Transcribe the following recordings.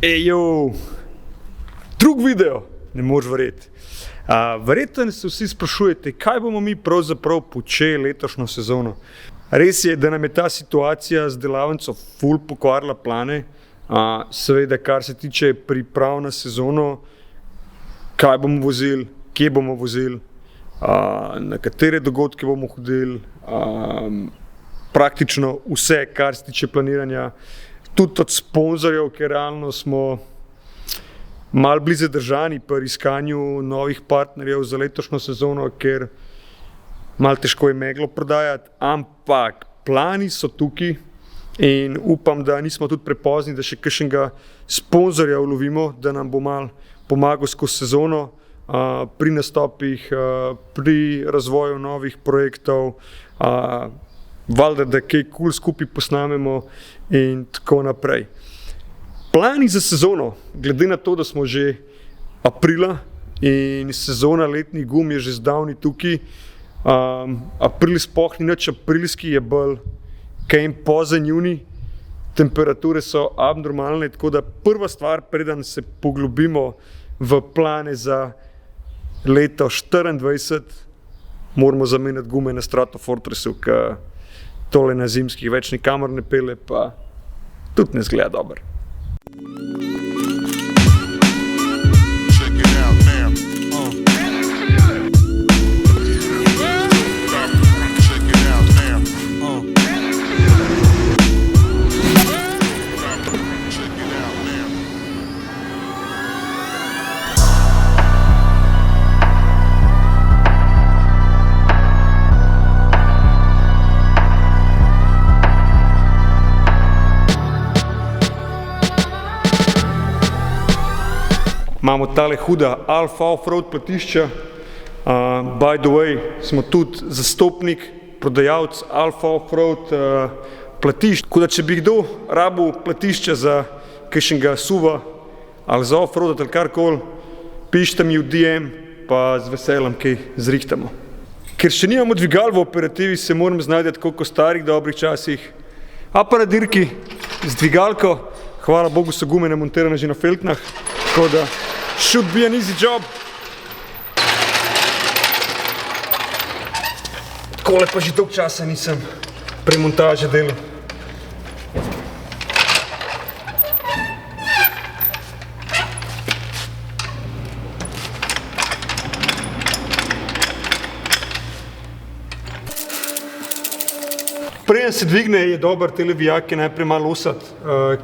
Ejo, drug video, ne moreš verjeti. Verjetno se vsi sprašujete, kaj bomo mi pravzaprav počeli letošnjo sezono. Res je, da nam je ta situacija z delavnico ful pokvarila plane. Seveda, kar se tiče priprav na sezono, kaj bomo vozili, kje bomo vozili, na katere dogodke bomo hodili, praktično vse, kar se tiče planiranja. Tudi od sponzorjev, ker realno smo malo bili zadržani pri iskanju novih partnerjev za letošnjo sezono, ker malo težko je meglo prodajati, ampak plani so tukaj in upam, da nismo tudi prepozni, da še kakšnega sponzorja ulovimo, da nam bo malo pomagal skozi sezono pri nastopih, pri razvoju novih projektov, valjda, da kaj cool skupaj posnamemo in tako naprej. Plani za sezono, glede na to, da smo že aprila in sezona letnih gum je že zdavni tukaj, april sploh ni nič aprilski, je bolj kaj pozen junij, temperature so abnormalne, tako da prva stvar, preden se poglobimo v plane za leto 2024, moramo zamenjati gume na Stratofortresu, ker tole na zimskih več nikamor ne pele, pa tudi ne zgleda dobro. Imamo tale huda Alfa Offroad platišča, by the way, smo tudi zastopnik, prodajalec Alfa Offroad platišč. Tako da, če bi kdo rabil platišča za kakšnega suva ali za offroad ali karkoli, pišite mi v DM, pa z veseljem kaj zrihtamo. Ker še nimamo dvigal v operativi, se moram znajti koliko starih dobrih časih, a pa na dirki z dvigalko, hvala Bogu so gume namontirane že na feltnah, tako da should be an easy job. Takole pa že dolgo časa nisem pri montaži delal. Preden se dvigne, je dober tele vijake najprej malo osati,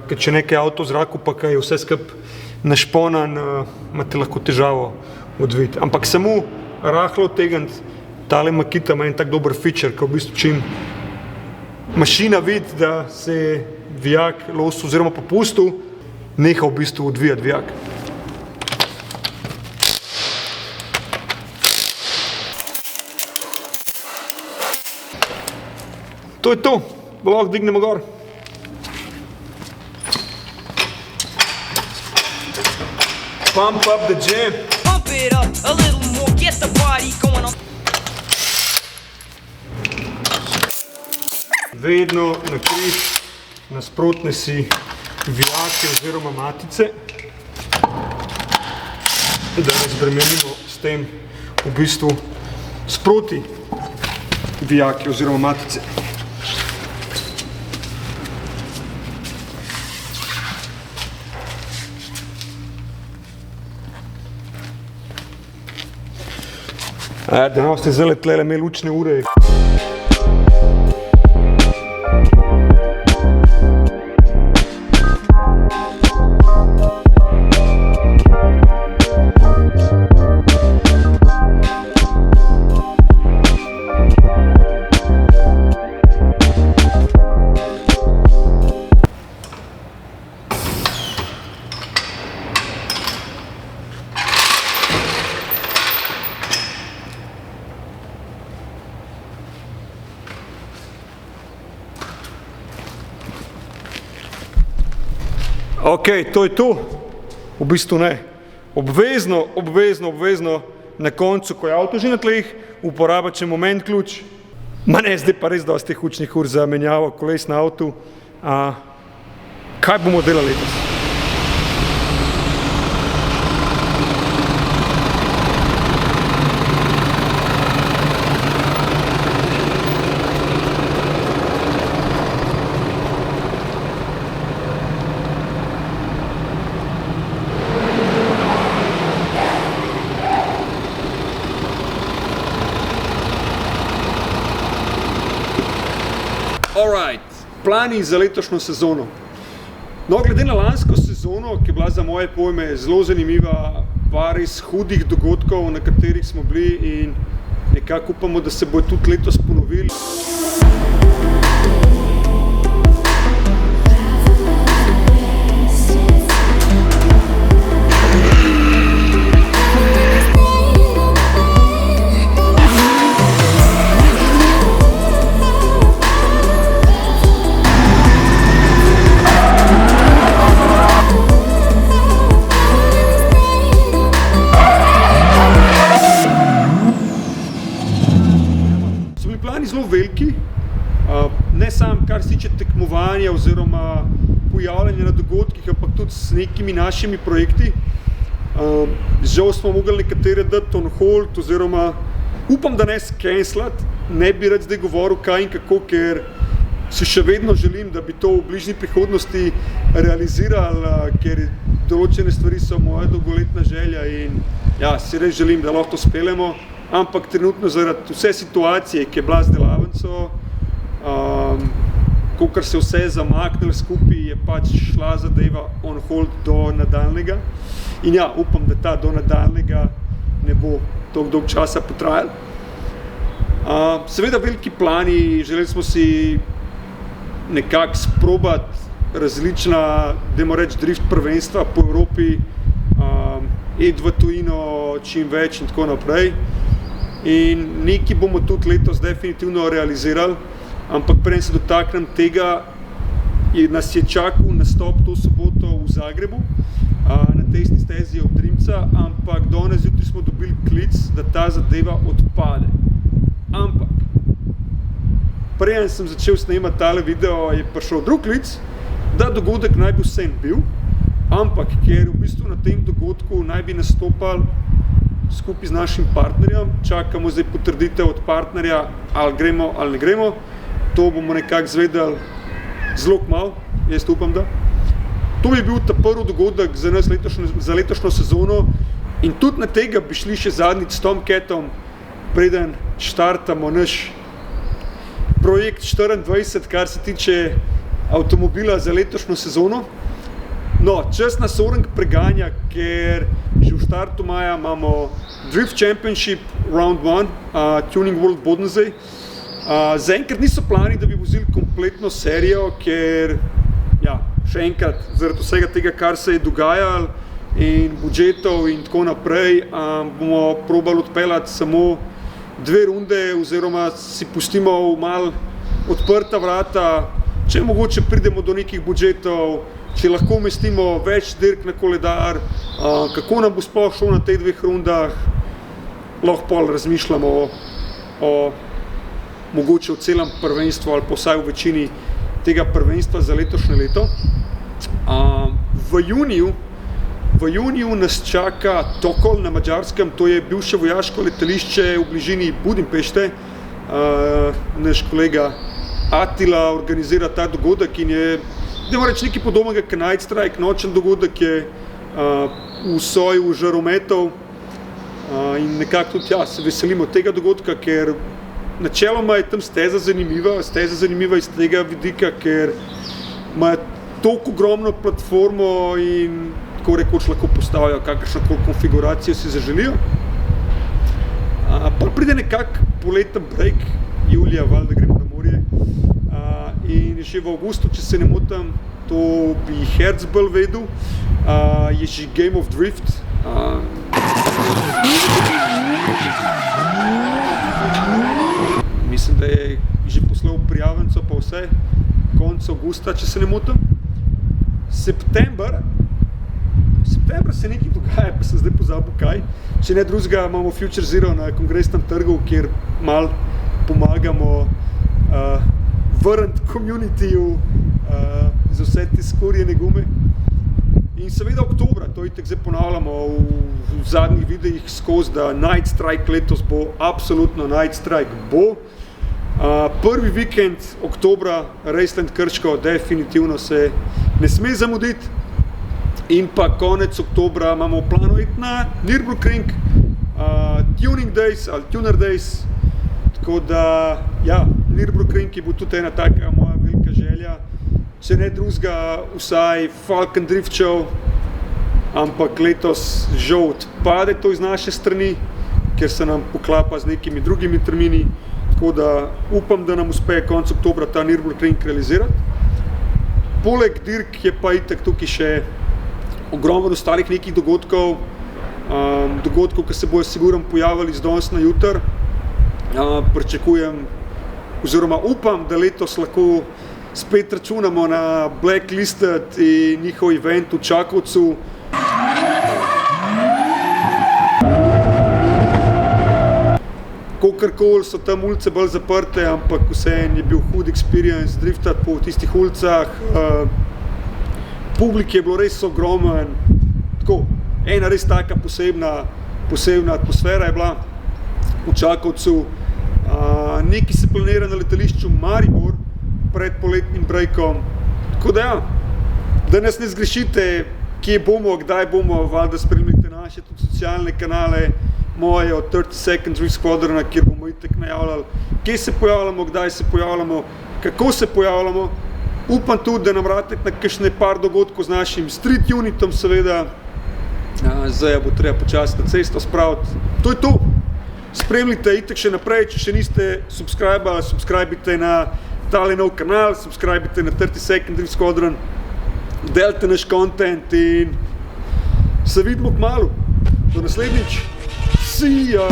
ker če nekaj avto v zraku, pa kaj je vse skup našponan, imate lahko težavo odviti. Ampak samo rahlo tegniti, tale Makita ima en tak dober feature, ko v bistvu čim mašina vidi, da se je vijak losil oziroma popustil, neha v bistvu odvijati vijak. To je to, lahko dignemo gor. Pump up the jam. Pump it up a little more, get the party going on. Vedno na križ nasprotne si vijake oziroma matice, da razbremenimo s tem v bistvu sproti vijake oziroma matice. Danes ste zdaj tlele imeli učne ure. Ok, to je to. V bistvu ne. Obvezno na koncu, ko je avto že na tleh, uporabiti še moment ključ. Ma ne, zdaj pa res dosti teh učnih ur za menjavo koles na avtu. Kaj bomo delali letos? Alright, plani za letošnjo sezono. No, glede na lansko sezono, ki je bila za moje pojme zelo zanimiva, par res hudih dogodkov, na katerih smo bili in nekako upamo, da se bo tudi letos ponovili. Zelo veliki, ne samo kar se tiče tekmovanja oziroma pojavljanja na dogodkih, ampak tudi s nekimi našimi projekti. Žal smo mogli nekatere dati on hold oziroma upam, da ne scancelati, ne bi rad zdaj govoril kaj in kako, ker si še vedno želim, da bi to v bližnji prihodnosti realizirali, ker določene stvari so moja dolgoletna želja in ja, si res želim, da lahko to speljemo. Ampak trenutno zaradi vse situacije, ki je bila z delavnico, kakor se vse zamaknilo skupaj, je pač šla zadeva on hold do nadaljnega. In ja, upam, da ta do nadaljnega ne bo toliko dolg časa potrajal. Seveda veliki plani, želeli smo si nekako sprobati različna, dajmo reči, drift prvenstva po Evropi, iti v tujino čim več in tako naprej. In nekaj bomo tudi letos definitivno realizirali, ampak preden se dotaknem tega, nas je čakal nastop to soboto v Zagrebu, na testni stezi od Rimca, ampak danes zjutraj smo dobili klic, da ta zadeva odpade. Ampak, preden sem začel snemati tale video, je prišel drug klic, da dogodek naj bi vsem bil, ampak ker v bistvu na tem dogodku naj bi nastopali skupaj z našim partnerjem, čakamo zdaj potrditev od partnerja, ali gremo ali ne gremo. To bomo nekako zvedeli zelo kmalu, jaz upam, da. To bi bil ta prvi dogodek za nas za letošnjo sezono in tudi na tega bi šli še zadnjič s Tomcatom, preden štartamo naš projekt 24, kar se tiče avtomobila za letošnjo sezono. No, čas nas Orang preganja, ker že v štartu maja imamo Drift Championship Round 1, Tuning World Bodensee. Zaenkrat niso plani, da bi vozili kompletno serijo, ker, ja, še enkrat, zaradi vsega tega, kar se je dogajalo in budžetov in tako naprej, bomo probali odpeljati samo 2 runde oziroma si pustimo malo odprta vrata, če mogoče pridemo do nekih budžetov, če lahko umestimo več dirk na koledar, kako nam bo sploh šlo na teh 2 rundah, lahko pol razmišljamo o mogoče o celem prvenstvu ali pa vsaj v večini tega prvenstva za letošnje leto. V juniju nas čaka Tokol na Madžarskem, to je bivše vojaško letališče v bližini Budimpešte. Naš kolega Attila organizira ta dogodek in je, dajmo reči, nekaj podobnega kot Night Strike, nočen dogodek je v soju žarometov in nekako tudi ja, se veselimo tega dogodka, ker načeloma je tam steza zanimiva iz tega vidika, ker ima toliko ogromno platformo in tako rekoč lahko postavijo kakršnokoli konfiguracijo si zaželijo. Pa pride nekak poleten break, julija, valjda gremo na morje. In že v avgustu, če se ne motim, to bi Herc bolj vedel, je že Game of Drift. Mislim, da je že poslal prijavnico pa vse, konec avgusta, če se ne motim. September se nekaj dogaja, pa sem zdaj pozabil kaj. Če ne drugega, imamo Future Zero na kongresnem trgu, kjer malo pomagamo vrniti communityju za vse te skorjene gume. In seveda oktobra, to itak zdaj ponavljamo v zadnjih videih skozi, da Night Strike letos bo, absolutno Night Strike bo. Prvi vikend oktobra, Raceland Krško, definitivno se ne sme zamuditi. In pa konec oktobra imamo v planu iti na Nürburgring, Tuning Days ali Tuner Days. Tako da, ja, Nürburgring je bo tudi ena taka moja če ne drugega, vsaj Falcon Drift Show, ampak letos žal odpade to iz naše strani, ker se nam poklapa z nekimi drugimi termini, tako da upam, da nam uspe konec oktobra ta Nürburgring realizirati. Poleg dirk je pa itak tukaj še ogromno ostalih nekih dogodkov, ki se bojo sigurno pojavili z danes na jutr. Pričakujem, oziroma upam, da letos lahko spet računamo na Blacklisted in njihov event v Čakovcu. Kakorkoli so tam ulice bolj zaprte, ampak vseeno je bil hud experience driftati po tistih ulicah. Publik je bilo res ogromen, tako, ena res taka posebna atmosfera je bila v Čakovcu. Nekaj se planira na letališču Maribor pred poletnim breakom, tako da ja, da nas ne zgrešite, kje bomo, kdaj bomo, valjda spremljate naše tudi socialne kanale, moje od 30 Second Drift Squadrona, kjer bomo itak najavljali, kje se pojavljamo, kdaj se pojavljamo, kako se pojavljamo. Upam tudi, da nam ratete na kakšne par dogodkov z našim street unitom, seveda. Zdaj bo treba počasi na cesto spraviti. To je to. Spremljite itak še naprej, če še niste subscribite na tale nov kanal, subscribite na 30 Second Drift Squadron, delite naš content in se vidimo kmalu. Do naslednjič. See ya!